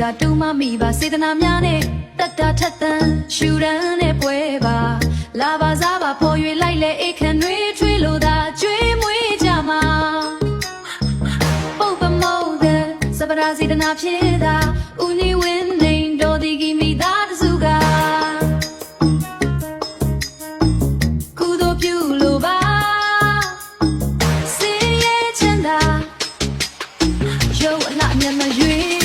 သာတူမမိပါစေတနာများနဲ့တတ်တာထက်သန်ရှူရန်နဲ့ပွဲပါလာပါစားပါဖော်၍လိုက်လေအိတ်ခံတွေထွေးလို့သာကျွေးမွေးကြမှာပုပ်ပမောတဲ့စပရာစေတနာဖြစ်တာဦးနေဝင်းနေတော်ဒီကီမိသားတစုကကုသိုလ်ပြုလို့ပါစေရဲ့ချမ်းသာရုပ်အလှမျက်နှာရွေး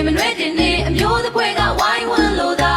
မနှွေးတင်နေအမျိုးတစ်ဖွဲကဝိုင်းဝန်းလို့သာ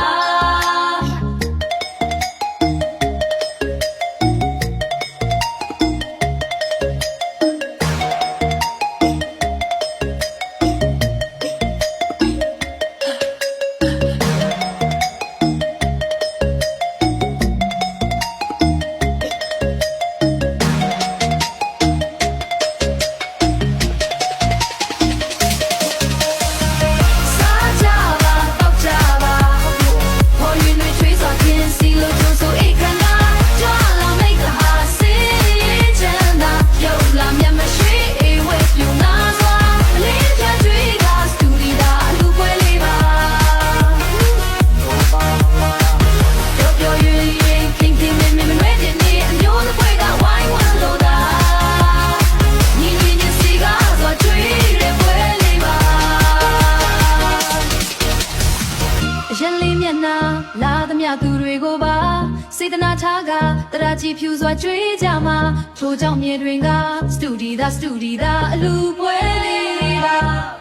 လာသမျှသူတွေကိုပါစေတနာထားကတရာကြီးဖြူစွာကြွေးကြမှာထိုကြောင့်မြေတွင်ကစတူဒီသာအလူပွဲလေးပါ